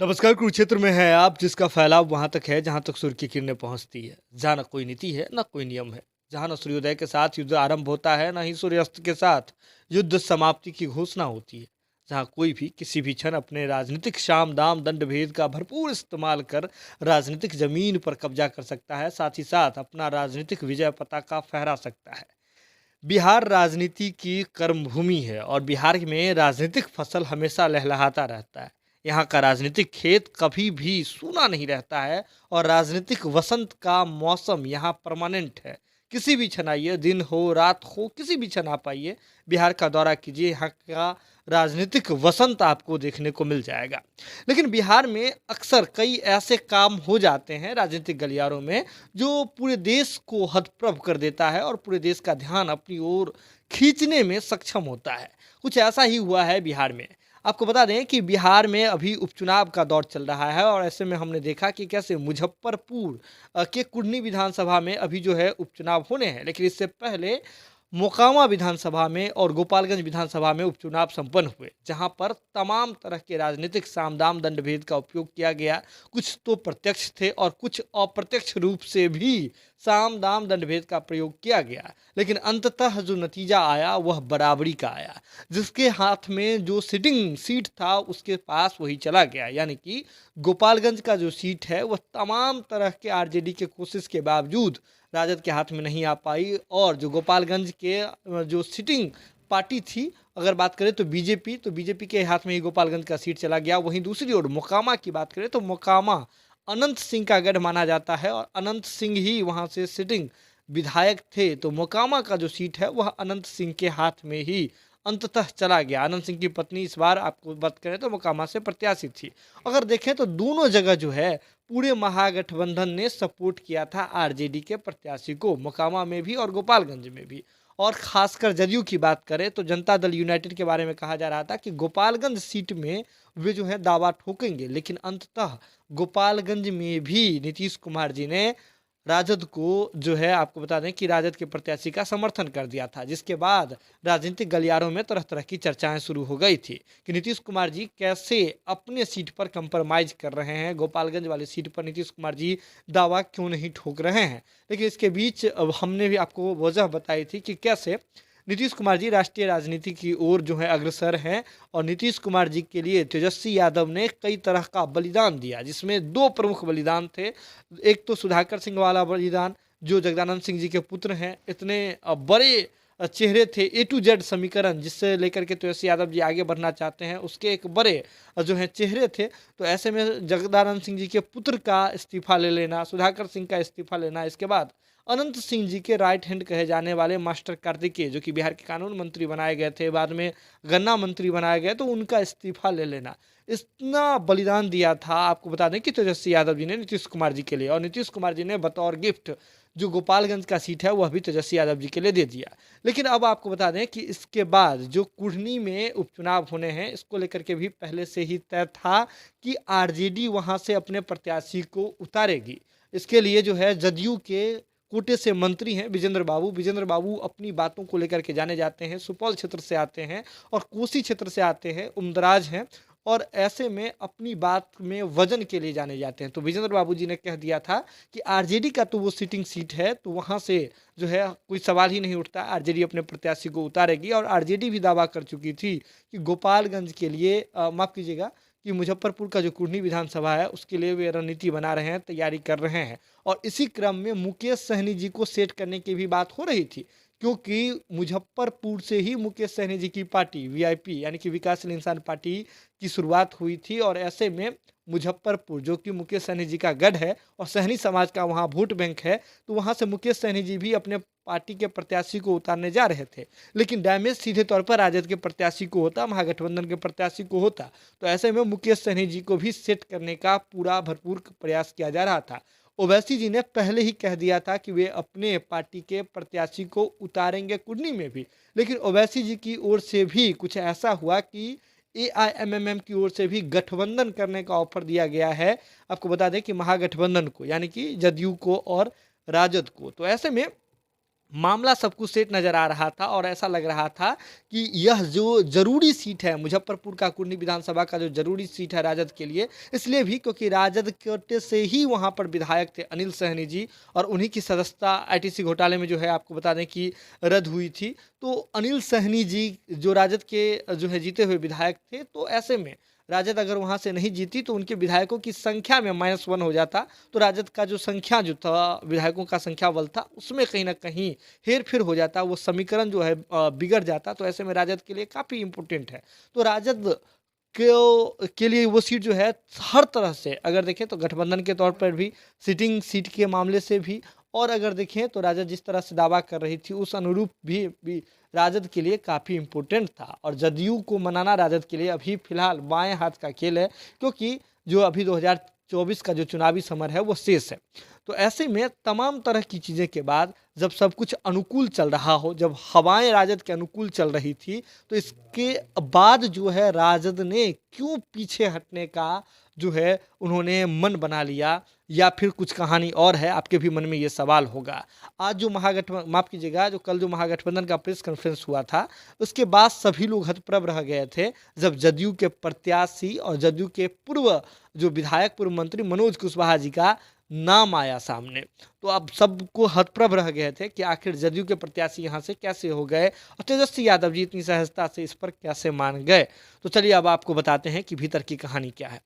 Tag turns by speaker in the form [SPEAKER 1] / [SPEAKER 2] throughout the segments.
[SPEAKER 1] नमस्कार। कुरुक्षेत्र में है आप, जिसका फैलाव वहां तक है जहां तक सूर्य की किरणें पहुंचती है। जहां न कोई नीति है, न कोई नियम है। जहां न सूर्योदय के साथ युद्ध आरंभ होता है, न ही सूर्यास्त के साथ युद्ध समाप्ति की घोषणा होती है। जहां कोई भी किसी भी क्षण अपने राजनीतिक शाम दाम दंड भेद का भरपूर इस्तेमाल कर राजनीतिक जमीन पर कब्जा कर सकता है, साथ ही साथ अपना राजनीतिक विजय पताका फहरा सकता है। बिहार राजनीति की कर्मभूमि है और बिहार में राजनीतिक फसल हमेशा लहलहाता रहता है। यहाँ का राजनीतिक खेत कभी भी सूना नहीं रहता है और राजनीतिक वसंत का मौसम यहाँ परमानेंट है। किसी भी क्षण आइए, दिन हो रात हो, किसी भी क्षण आप आइए, बिहार का दौरा कीजिए, यहाँ का राजनीतिक वसंत आपको देखने को मिल जाएगा। लेकिन बिहार में अक्सर कई ऐसे काम हो जाते हैं राजनीतिक गलियारों में, जो पूरे देश को हतप्रभ कर देता है और पूरे देश का ध्यान अपनी ओर खींचने में सक्षम होता है। कुछ ऐसा ही हुआ है बिहार में। आपको बता दें कि बिहार में अभी उपचुनाव का दौर चल रहा है और ऐसे में हमने देखा कि कैसे मुजफ्फरपुर के कुर्नी विधानसभा में अभी जो है उपचुनाव होने हैं, लेकिन इससे पहले मोकामा विधानसभा में और गोपालगंज विधानसभा में उपचुनाव संपन्न हुए, जहां पर तमाम तरह के राजनीतिक सामदाम दंड भेद का उपयोग किया गया। कुछ तो प्रत्यक्ष थे और कुछ अप्रत्यक्ष रूप से भी साम दाम दंड भेद का प्रयोग किया गया, लेकिन अंततः जो नतीजा आया वह बराबरी का आया। जिसके हाथ में जो सिटिंग सीट था उसके पास वही चला गया, यानी कि गोपालगंज का जो सीट है वह तमाम तरह के आरजेडी के कोशिश के बावजूद राजद के हाथ में नहीं आ पाई। और जो गोपालगंज के जो सिटिंग पार्टी थी, अगर बात करें तो बीजेपी, तो बीजेपी के हाथ में ही गोपालगंज का सीट चला गया। वहीं दूसरी ओर मोकामा की बात करें तो मोकामा अनंत सिंह का गढ़ माना जाता है और अनंत सिंह ही वहां से सिटिंग विधायक थे, तो मोकामा का जो सीट है वह अनंत सिंह के हाथ में ही अंततः चला गया। अनंत सिंह की पत्नी इस बार आपको बात करें तो मोकामा से प्रत्याशी थी। अगर देखें तो दोनों जगह जो है पूरे महागठबंधन ने सपोर्ट किया था आरजेडी के प्रत्याशी को, मोकामा में भी और गोपालगंज में भी। और खासकर जदयू की बात करें तो जनता दल यूनाइटेड के बारे में कहा जा रहा था कि गोपालगंज सीट में वे जो है दावा ठोकेंगे, लेकिन अंततः गोपालगंज में भी नीतीश कुमार जी ने राजद को जो है, आपको बता दें कि राजद के प्रत्याशी का समर्थन कर दिया था, जिसके बाद राजनीतिक गलियारों में तरह तरह की चर्चाएं शुरू हो गई थी कि नीतीश कुमार जी कैसे अपने सीट पर कंप्रोमाइज कर रहे हैं, गोपालगंज वाली सीट पर नीतीश कुमार जी दावा क्यों नहीं ठोक रहे हैं। लेकिन इसके बीच अब हमने भी आपको वजह बताई थी कि कैसे नीतीश कुमार जी राष्ट्रीय राजनीति की ओर जो है अग्रसर हैं और नीतीश कुमार जी के लिए तेजस्वी यादव ने कई तरह का बलिदान दिया, जिसमें दो प्रमुख बलिदान थे। एक तो सुधाकर सिंह वाला बलिदान, जो जगदानंद सिंह जी के पुत्र हैं, इतने बड़े चेहरे थे, ए टू जेड समीकरण जिससे लेकर के तेजस्वी यादव जी आगे बढ़ना चाहते हैं, उसके एक बड़े जो है चेहरे थे। तो ऐसे में जगदानंद सिंह जी के पुत्र का इस्तीफा ले लेना, सुधाकर सिंह का इस्तीफा लेना, इसके बाद अनंत सिंह जी के राइट हैंड कहे जाने वाले मास्टर कार्तिकेय, जो कि बिहार के कानून मंत्री बनाए गए थे, बाद में गन्ना मंत्री बनाए गए, तो उनका इस्तीफा ले लेना, इतना बलिदान दिया था। आपको बता दें कि तेजस्वी यादव जी ने नीतीश कुमार जी के लिए, और नीतीश कुमार जी ने बतौर गिफ्ट जो गोपालगंज का सीट है वह भी तेजस्वी यादव जी के लिए दे दिया। लेकिन अब आपको बता दें कि इसके बाद जो कुढ़नी में उपचुनाव होने हैं, इसको लेकर के भी पहले से ही तय था कि आरजेडी वहां से अपने प्रत्याशी को उतारेगी। इसके लिए जो है जदयू के कोटे से मंत्री हैं विजेंद्र बाबू अपनी बातों को लेकर के जाने जाते हैं, सुपौल क्षेत्र से आते हैं और कोसी क्षेत्र से आते हैं, उम्दराज हैं, और ऐसे में अपनी बात में वजन के लिए जाने जाते हैं। तो विजेंद्र बाबू जी ने कह दिया था कि आरजेडी का तो वो सिटिंग सीट है, तो वहाँ से जो है कोई सवाल ही नहीं उठता, आरजेडी अपने प्रत्याशी को उतारेगी। और आरजेडी भी दावा कर चुकी थी कि गोपालगंज के लिए माफ़ कीजिएगा कि मुजफ्फरपुर का जो कुर्नी विधानसभा है उसके लिए वे रणनीति बना रहे हैं, तैयारी कर रहे हैं। और इसी क्रम में मुकेश सहनी जी को सेट करने की भी बात हो रही थी, क्योंकि मुजफ्फरपुर से ही मुकेश सहनी जी की पार्टी वीआईपी यानी कि विकासशील इंसान पार्टी की शुरुआत हुई थी। और ऐसे में मुजफ्फरपुर जो कि मुकेश सहनी जी का गढ़ है और सहनी समाज का वहाँ वोट बैंक है, तो वहाँ से मुकेश सहनी जी भी अपने पार्टी के प्रत्याशी को उतारने जा रहे थे, लेकिन डैमेज सीधे तौर पर राजद के प्रत्याशी को होता, महागठबंधन के प्रत्याशी को होता। तो ऐसे में मुकेश सहनी जी को भी सेट करने का पूरा भरपूर प्रयास किया जा रहा था। ओवैसी जी ने पहले ही कह दिया था कि वे अपने पार्टी के प्रत्याशी को उतारेंगे कुर्नी में भी, लेकिन ओवैसी जी की ओर से भी कुछ ऐसा हुआ कि एआईएमएमएम की ओर से भी गठबंधन करने का ऑफर दिया गया है। आपको बता दें कि महागठबंधन को, यानी कि जदयू को और राजद को। तो ऐसे में मामला सब कुछ सेट नज़र आ रहा था और ऐसा लग रहा था कि यह जो ज़रूरी सीट है, मुज़फ्फरपुर का कुर्नी विधानसभा का जो ज़रूरी सीट है राजद के लिए, इसलिए भी क्योंकि राजद कोटे से ही वहाँ पर विधायक थे अनिल सहनी जी, और उन्हीं की सदस्यता आईटीसी घोटाले में जो है आपको बता दें कि रद्द हुई थी। तो अनिल सहनी जी जो राजद के जो है जीते हुए विधायक थे, तो ऐसे में राजद अगर वहाँ से नहीं जीती तो उनके विधायकों की संख्या में -1 हो जाता। तो राजद का जो संख्या जो था, विधायकों का संख्या बल था, उसमें कहीं न कहीं हेर-फेर हो जाता, वो समीकरण जो है बिगड़ जाता। तो ऐसे में राजद के लिए काफ़ी इम्पोर्टेंट है। तो राजद के लिए वो सीट जो है हर तरह से अगर देखें तो गठबंधन के तौर पर भी, सिटिंग सीट के मामले से भी, और अगर देखें तो राजद जिस तरह से दावा कर रही थी उस अनुरूप भी राजद के लिए काफ़ी इम्पोर्टेंट था। और जदयू को मनाना राजद के लिए अभी फिलहाल बाएं हाथ का खेल है, क्योंकि जो अभी 2024 का जो चुनावी समर है वो शेष है। तो ऐसे में तमाम तरह की चीज़ें के बाद जब सब कुछ अनुकूल चल रहा हो, जब हवाएं राजद के अनुकूल चल रही थी, तो इसके बाद जो है राजद ने क्यों पीछे हटने का जो है उन्होंने मन बना लिया, या फिर कुछ कहानी और है, आपके भी मन में ये सवाल होगा। आज जो माफ़ कीजिएगा, जो कल जो महागठबंधन का प्रेस कॉन्फ्रेंस हुआ था, उसके बाद सभी लोग हतप्रभ रह गए थे जब जदयू के प्रत्याशी और जदयू के पूर्व जो विधायक, पूर्व मंत्री मनोज कुशवाहा जी का नाम आया सामने। तो अब सबको हतप्रभ रह गए थे कि आखिर जदयू के प्रत्याशी यहाँ से कैसे हो गए और तेजस्वी यादव जी इतनी सहजता से इस पर कैसे मान गए। तो चलिए अब आपको बताते हैं कि भीतर की कहानी क्या है।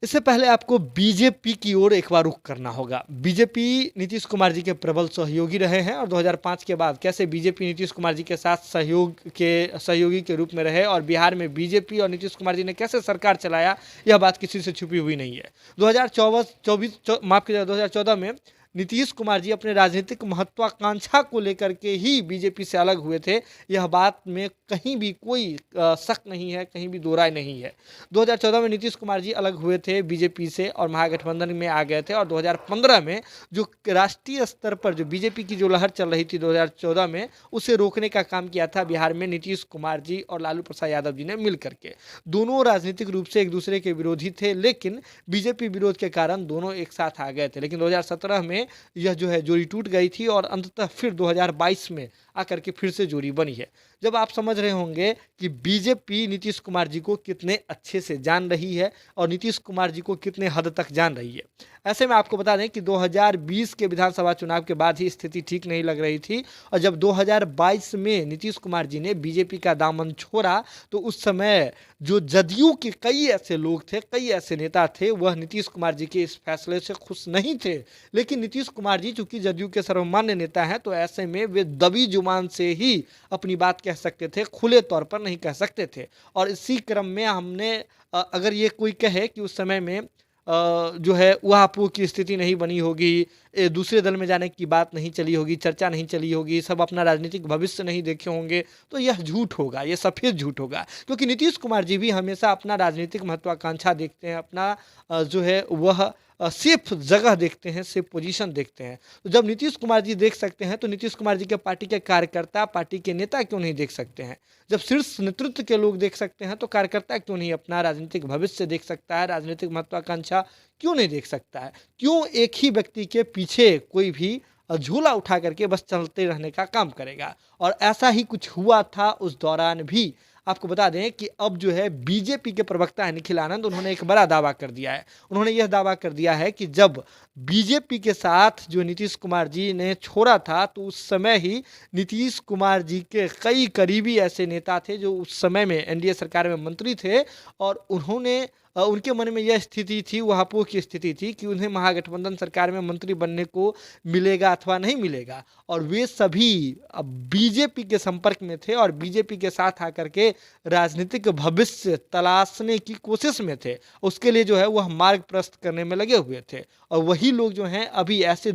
[SPEAKER 1] इससे पहले आपको बीजेपी की ओर एक बार रुख करना होगा। बीजेपी नीतीश कुमार जी के प्रबल सहयोगी रहे हैं, और 2005 के बाद कैसे बीजेपी नीतीश कुमार जी के साथ सहयोगी के रूप में रहे, और बिहार में बीजेपी और नीतीश कुमार जी ने कैसे सरकार चलाया, यह बात किसी से छुपी हुई नहीं है। 2014 में नीतीश कुमार जी अपने राजनीतिक महत्वाकांक्षा को लेकर के ही बीजेपी से अलग हुए थे, यह बात में कहीं भी कोई शक नहीं है, कहीं भी दो राय नहीं है। 2014 में नीतीश कुमार जी अलग हुए थे बीजेपी से और महागठबंधन में आ गए थे, और 2015 में जो राष्ट्रीय स्तर पर जो बीजेपी की जो लहर चल रही थी 2014 में, उसे रोकने का काम किया था बिहार में नीतीश कुमार जी और लालू प्रसाद यादव जी ने मिल करके। दोनों राजनीतिक रूप से एक दूसरे के विरोधी थे, लेकिन बीजेपी विरोध के कारण दोनों एक साथ आ गए थे। लेकिन 2017 में यह जो है जोड़ी टूट गई थी, और अंततः फिर 2022 में आकर के फिर से जोड़ी बनी है। जब आप समझ रहे होंगे कि बीजेपी नीतीश कुमार जी को कितने अच्छे से जान रही है और नीतीश कुमार जी को कितने हद तक जान रही है। ऐसे में आपको बता दें कि 2020 के विधानसभा चुनाव के बाद ही स्थिति ठीक नहीं लग रही थी, और जब 2022 में नीतीश कुमार जी ने बीजेपी का दामन छोड़ा, तो उस समय जो जदयू के कई ऐसे लोग थे, कई ऐसे नेता थे, वह नीतीश कुमार जी के इस फैसले से खुश नहीं थे। लेकिन नीतीश कुमार जी चूंकि जदयू के सर्वमान्य नेता हैं, तो ऐसे में वे दबी जुबान से ही अपनी बात कह सकते थे, खुले तौर पर नहीं कह सकते थे। और इसी क्रम में हमने अगर ये कोई कहे कि उस समय में जो है ऊहापोह की स्थिति नहीं बनी होगी, दूसरे दल में जाने की बात नहीं चली होगी, चर्चा नहीं चली होगी, सब अपना राजनीतिक भविष्य नहीं देखे होंगे, तो यह झूठ होगा, यह सफ़ेद झूठ होगा। क्योंकि नीतीश कुमार जी भी हमेशा अपना राजनीतिक महत्वाकांक्षा देखते हैं, अपना जो है वह सेफ जगह देखते हैं, सेफ पोजीशन देखते हैं। तो जब नीतीश कुमार जी देख सकते हैं, तो नीतीश कुमार जी के पार्टी के कार्यकर्ता, पार्टी के नेता क्यों नहीं देख सकते हैं? जब शीर्ष नेतृत्व के लोग देख सकते हैं, तो कार्यकर्ता क्यों नहीं अपना राजनीतिक भविष्य देख सकता है, राजनीतिक महत्वाकांक्षा क्यों नहीं देख सकता है? क्यों एक ही व्यक्ति के पीछे कोई भी झूला उठा करके बस चलते रहने का काम करेगा? और ऐसा ही कुछ हुआ था उस दौरान भी। आपको बता दें कि अब जो है बीजेपी के प्रवक्ता है निखिल आनंद, उन्होंने एक बड़ा दावा कर दिया है। उन्होंने यह दावा कर दिया है कि जब बीजेपी के साथ जो नीतीश कुमार जी ने छोड़ा था, तो उस समय ही नीतीश कुमार जी के कई करीबी ऐसे नेता थे जो उस समय में एनडीए सरकार में मंत्री थे, और उन्होंने उनके मन में यह स्थिति थी, ऊहापोह की स्थिति थी कि उन्हें महागठबंधन सरकार में मंत्री बनने को मिलेगा अथवा नहीं मिलेगा। और वे सभी बीजेपी के संपर्क में थे और बीजेपी के साथ आकर के राजनीतिक भविष्य तलाशने की कोशिश में थे। उसके लिए जो है वह मार्ग प्रशस्त करने में लगे हुए थे, और वही लोग जो हैं अभी ऐसे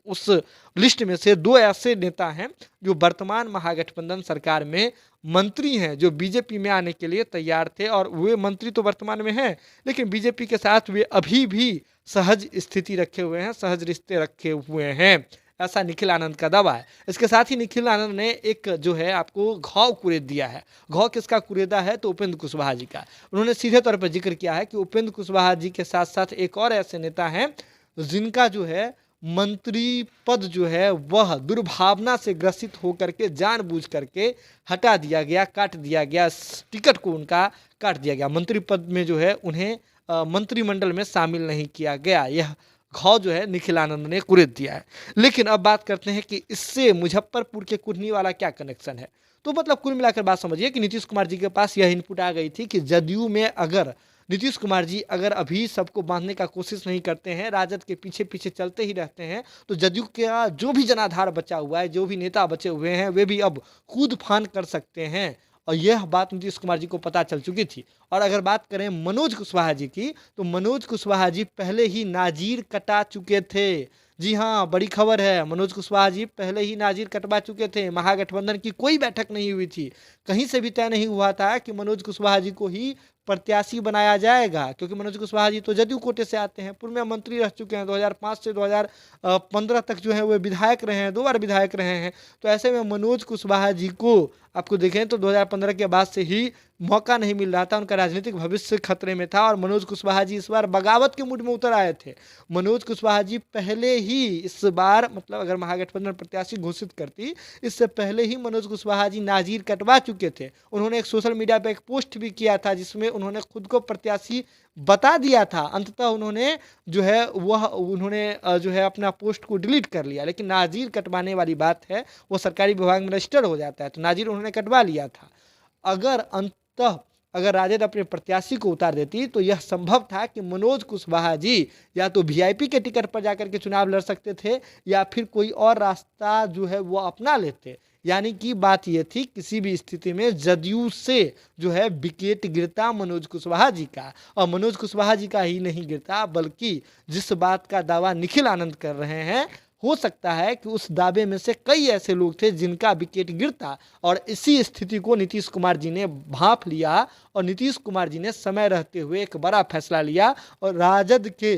[SPEAKER 1] उस लिस्ट में से दो ऐसे नेता हैं जो वर्तमान महागठबंधन सरकार में मंत्री हैं, जो बीजेपी में आने के लिए तैयार थे, और वे मंत्री तो वर्तमान में हैं, लेकिन बीजेपी के साथ वे अभी भी सहज स्थिति रखे हुए हैं, सहज रिश्ते रखे हुए हैं। ऐसा निखिल आनंद का दावा है। इसके साथ ही निखिल आनंद ने एक जो है आपको घाव कुरेद दिया है। घाव किसका कुरेदा है? तो उपेंद्र कुशवाहा जी का। उन्होंने सीधे तौर पर जिक्र किया है कि उपेंद्र कुशवाहा जी के साथ साथ एक और ऐसे नेता हैं जिनका जो है मंत्री पद जो है वह दुर्भावना से ग्रसित होकर के जानबूझ करके हटा दिया गया, काट दिया गया, टिकट को उनका काट दिया गया। मंत्री पद में जो है उन्हें मंत्रिमंडल में शामिल नहीं किया गया। यह घाव जो है निखिल आनंद ने कुरेद दिया है। लेकिन अब बात करते हैं कि इससे मुजफ्फरपुर के कुर्नी वाला क्या कनेक्शन है। तो मतलब कुल मिलाकर बात समझिए कि नीतीश कुमार जी के पास यह इनपुट आ गई थी कि जदयू में अगर नीतीश कुमार जी अगर अभी सबको बांधने का कोशिश नहीं करते हैं, राजद के पीछे पीछे चलते ही रहते हैं, तो जदयू का जो भी जनाधार बचा हुआ है, जो भी नेता बचे हुए हैं, वे भी अब कूद फान कर सकते हैं। और यह बात नीतीश कुमार जी को पता चल चुकी थी। और अगर बात करें मनोज कुशवाहा जी की, तो मनोज कुशवाहा जी पहले ही नाजीर कटा चुके थे। जी हाँ, बड़ी खबर है, मनोज कुशवाहा जी पहले ही नाजीर कटवा चुके थे। महागठबंधन की कोई बैठक नहीं हुई थी, कहीं से भी तय नहीं हुआ था कि मनोज कुशवाहा जी को ही प्रत्याशी बनाया जाएगा, क्योंकि मनोज कुशवाहा जी तो जदयू कोटे से आते हैं, पूर्व में मंत्री रह चुके हैं, 2005 से 2015 तक जो है वो विधायक रहे हैं, 2 बार विधायक रहे हैं। तो ऐसे में मनोज कुशवाहा जी को आपको देखें तो 2015 के बाद से ही मौका नहीं मिल रहा था, उनका राजनीतिक भविष्य खतरे में था और मनोज कुशवाहा जी इस बार बगावत के मूड में उतर आए थे। मनोज कुशवाहा जी पहले ही इस बार मतलब अगर महागठबंधन प्रत्याशी घोषित करती, इससे पहले ही मनोज कुशवाहा जी नाजीर कटवा चुके थे। उन्होंने एक सोशल मीडिया पे एक पोस्ट भी किया था जिसमें उन्होंने खुद को प्रत्याशी बता दिया था। अंततः उन्होंने जो है जो है अपना पोस्ट को डिलीट कर लिया। लेकिन नाजीर कटवाने वाली बात है, वो सरकारी विभाग में रजिस्टर्ड हो जाता है, तो नाजीर उन्होंने कटवा लिया था। अगर राजद अपने प्रत्याशी को उतार देती तो यह संभव था कि मनोज कुशवाहा जी या तो वीआईपी के टिकट पर जाकर के चुनाव लड़ सकते थे या फिर कोई और रास्ता जो है वो अपना लेते। यानी कि बात यह थी किसी भी स्थिति में जदयू से जो है विकेट गिरता मनोज कुशवाहा जी का, और मनोज कुशवाहा जी का ही नहीं गिरता बल्कि जिस बात का दावा निखिल आनंद कर रहे हैं, हो सकता है कि उस दावे में से कई ऐसे लोग थे जिनका विकेट गिरता। और इसी स्थिति को नीतीश कुमार जी ने भांप लिया और नीतीश कुमार जी ने समय रहते हुए एक बड़ा फैसला लिया और राजद के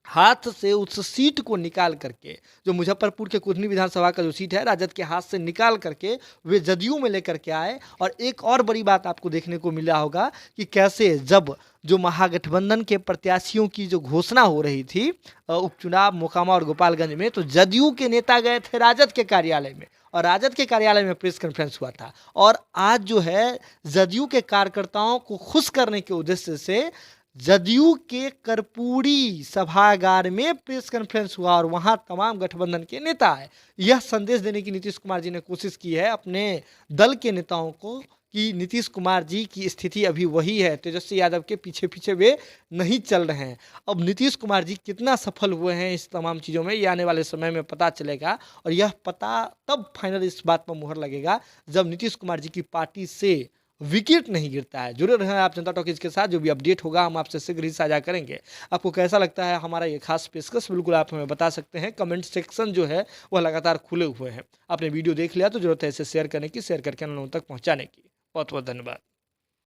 [SPEAKER 1] हाथ से उस सीट को निकाल करके, जो मुजफ्फरपुर के कुर्नी विधानसभा का जो सीट है, राजद के हाथ से निकाल करके वे जदयू में लेकर के आए। और एक और बड़ी बात आपको देखने को मिला होगा कि कैसे जब जो महागठबंधन के प्रत्याशियों की जो घोषणा हो रही थी उपचुनाव मोकामा और गोपालगंज में, तो जदयू के नेता गए थे राजद के कार्यालय में और राजद के कार्यालय में प्रेस कॉन्फ्रेंस हुआ था। और आज जो है जदयू के कार्यकर्ताओं को खुश करने के उद्देश्य से जदयू के कर्पूरी सभागार में प्रेस कॉन्फ्रेंस हुआ और वहां तमाम गठबंधन के नेता आए। यह संदेश देने की नीतीश कुमार जी ने कोशिश की है अपने दल के नेताओं को कि नीतीश कुमार जी की स्थिति अभी वही है, तेजस्वी यादव के पीछे पीछे वे नहीं चल रहे हैं। अब नीतीश कुमार जी कितना सफल हुए हैं इस तमाम चीज़ों में, ये आने वाले समय में पता चलेगा। और यह पता तब फाइनल इस बात पर मुहर लगेगा जब नीतीश कुमार जी की पार्टी से विकेट नहीं गिरता है। जुड़े रहें आप जनता टॉकीज के साथ, जो भी अपडेट होगा हम आपसे शीघ्र ही साझा करेंगे। आपको कैसा लगता है हमारा ये खास पेशकश, बिल्कुल आप हमें बता सकते हैं। कमेंट सेक्शन जो है वह लगातार खुले हुए हैं। आपने वीडियो देख लिया तो जरूरत है इसे शेयर करने की, शेयर करके लोगों तक पहुंचाने की। बहुत बहुत धन्यवाद।